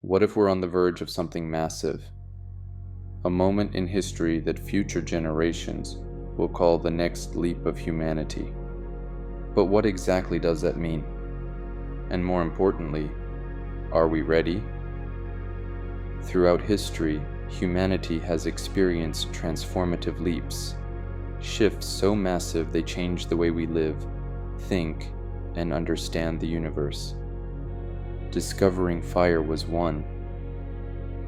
What if we're on the verge of something massive? A moment in history that future generations will call the next leap of humanity. But what exactly does that mean? And more importantly, are we ready? Throughout history, humanity has experienced transformative leaps, shifts so massive they change the way we live, think, and understand the universe. Discovering fire was one.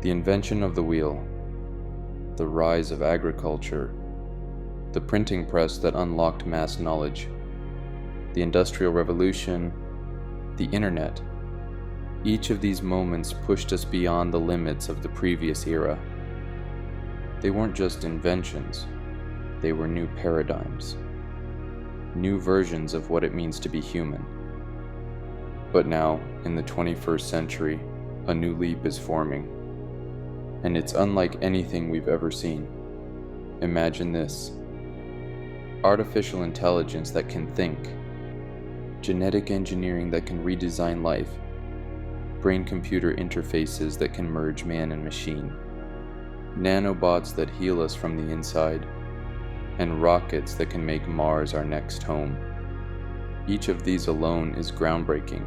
The invention of the wheel, the rise of agriculture, the printing press that unlocked mass knowledge, the Industrial Revolution, the Internet. Each of these moments pushed us beyond the limits of the previous era. They weren't just inventions, they were new paradigms, new versions of what it means to be human. But now, in the 21st century, a new leap is forming, and it's unlike anything we've ever seen. Imagine this: artificial intelligence that can think, genetic engineering that can redesign life, brain-computer interfaces that can merge man and machine, nanobots that heal us from the inside, and rockets that can make Mars our next home. Each of these alone is groundbreaking.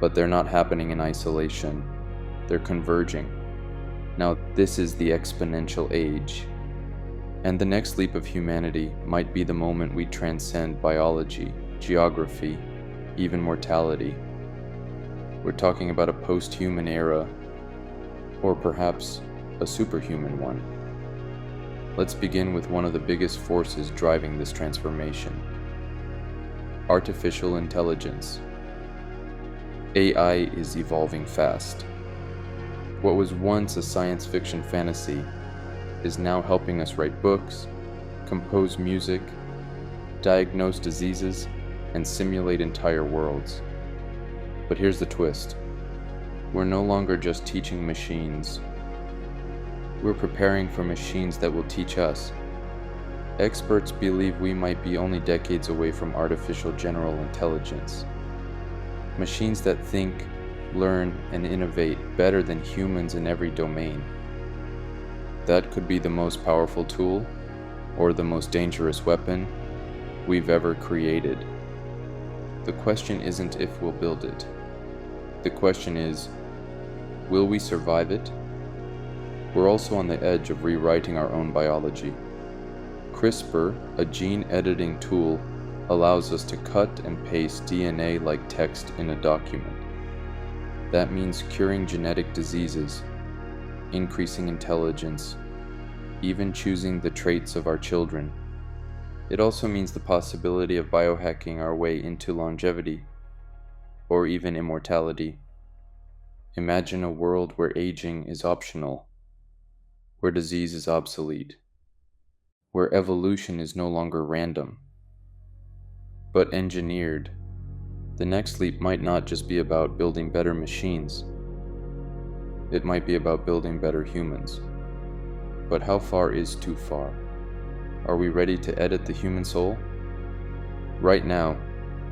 But they're not happening in isolation. They're converging. Now, this is the exponential age. And the next leap of humanity might be the moment we transcend biology, geography, even mortality. We're talking about a post-human era, or perhaps a superhuman one. Let's begin with one of the biggest forces driving this transformation: artificial intelligence. AI is evolving fast. What was once a science fiction fantasy is now helping us write books, compose music, diagnose diseases, and simulate entire worlds. But here's the twist: we're no longer just teaching machines. We're preparing for machines that will teach us. Experts believe we might be only decades away from artificial general intelligence. Machines that think, learn, and innovate better than humans in every domain. That could be the most powerful tool, or the most dangerous weapon we've ever created. The question isn't if we'll build it. The question is, will we survive it? We're also on the edge of rewriting our own biology. CRISPR, a gene editing tool, allows us to cut and paste DNA like text in a document. That means curing genetic diseases, increasing intelligence, even choosing the traits of our children. It also means the possibility of biohacking our way into longevity, or even immortality. Imagine a world where aging is optional, where disease is obsolete, where evolution is no longer random, but engineered. The next leap might not just be about building better machines. It might be about building better humans. But how far is too far? Are we ready to edit the human soul? Right now,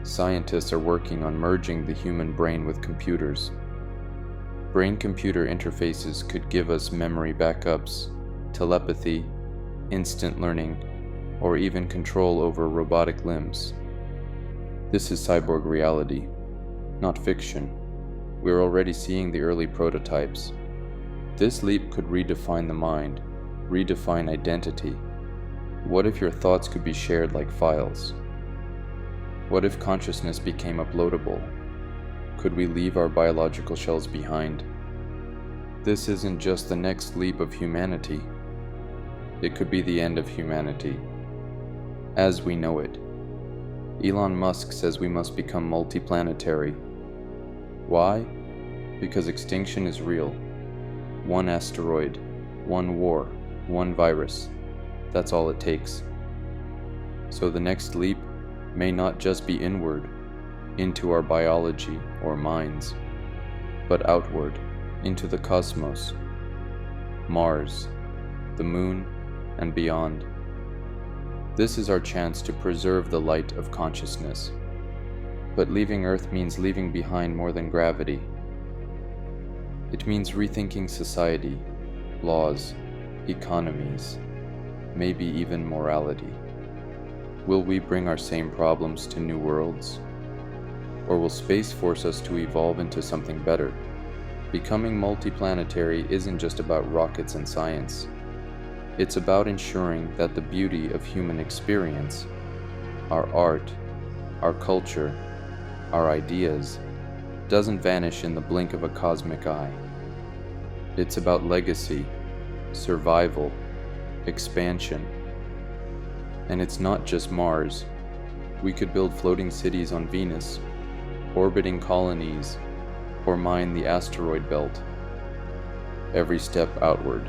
scientists are working on merging the human brain with computers. Brain-computer interfaces could give us memory backups, telepathy, instant learning, or even control over robotic limbs. This is cyborg reality, not fiction. We're already seeing the early prototypes. This leap could redefine the mind, redefine identity. What if your thoughts could be shared like files? What if consciousness became uploadable? Could we leave our biological shells behind? This isn't just the next leap of humanity. It could be the end of humanity, as we know it. Elon Musk says we must become multiplanetary. Why? Because extinction is real. One asteroid, one war, one virus. That's all it takes. So the next leap may not just be inward, into our biology or minds, but outward, into the cosmos, Mars, the moon, and beyond. This is our chance to preserve the light of consciousness. But leaving Earth means leaving behind more than gravity. It means rethinking society, laws, economies, maybe even morality. Will we bring our same problems to new worlds? Or will space force us to evolve into something better? Becoming multiplanetary isn't just about rockets and science. It's about ensuring that the beauty of human experience, our art, our culture, our ideas, doesn't vanish in the blink of a cosmic eye. It's about legacy, survival, expansion. And it's not just Mars. We could build floating cities on Venus, orbiting colonies, or mine the asteroid belt. Every step outward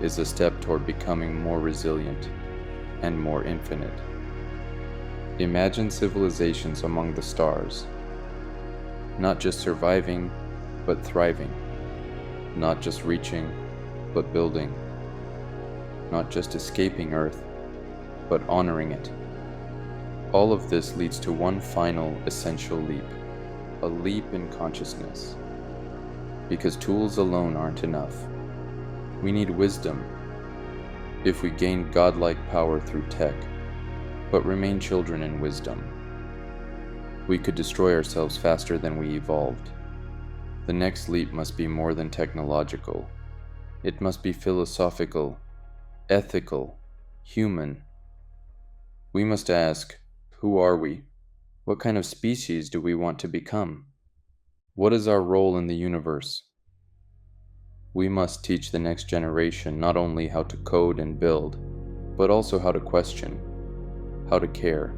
is a step toward becoming more resilient and more infinite. Imagine civilizations among the stars, not just surviving, but thriving, not just reaching, but building, not just escaping Earth, but honoring it. All of this leads to one final essential leap, a leap in consciousness. Because tools alone aren't enough. We need wisdom. If we gain godlike power through tech, but remain children in wisdom, we could destroy ourselves faster than we evolved. The next leap must be more than technological. It must be philosophical, ethical, human. We must ask, who are we? What kind of species do we want to become? What is our role in the universe? We must teach the next generation not only how to code and build, but also how to question, how to care,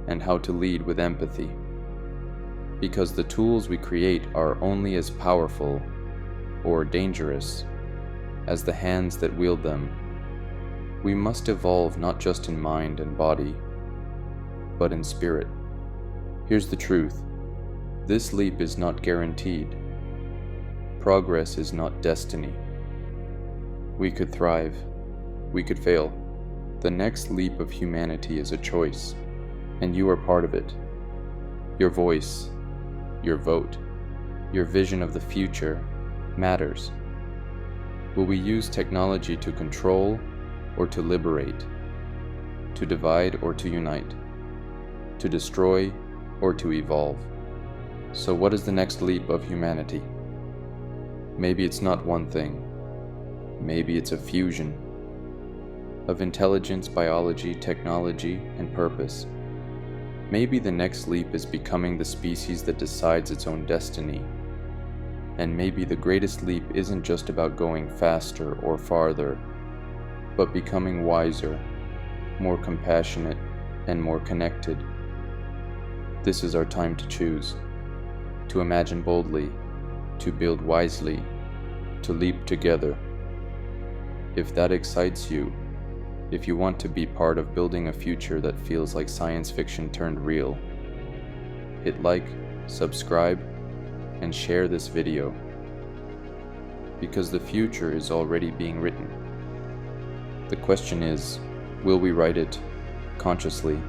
and how to lead with empathy. Because the tools we create are only as powerful or dangerous as the hands that wield them. We must evolve not just in mind and body, but in spirit. Here's the truth. This leap is not guaranteed. Progress is not destiny. We could thrive. We could fail. The next leap of humanity is a choice, and you are part of it. Your voice, your vote, your vision of the future matters. Will we use technology to control or to liberate? To divide or to unite? To destroy or to evolve? So what is the next leap of humanity? Maybe it's not one thing. Maybe it's a fusion of intelligence, biology, technology, and purpose. Maybe the next leap is becoming the species that decides its own destiny. And maybe the greatest leap isn't just about going faster or farther, but becoming wiser, more compassionate, and more connected. This is our time to choose, to imagine boldly, to build wisely, to leap together. If that excites you, if you want to be part of building a future that feels like science fiction turned real, hit like, subscribe, and share this video. Because the future is already being written. The question is, will we write it consciously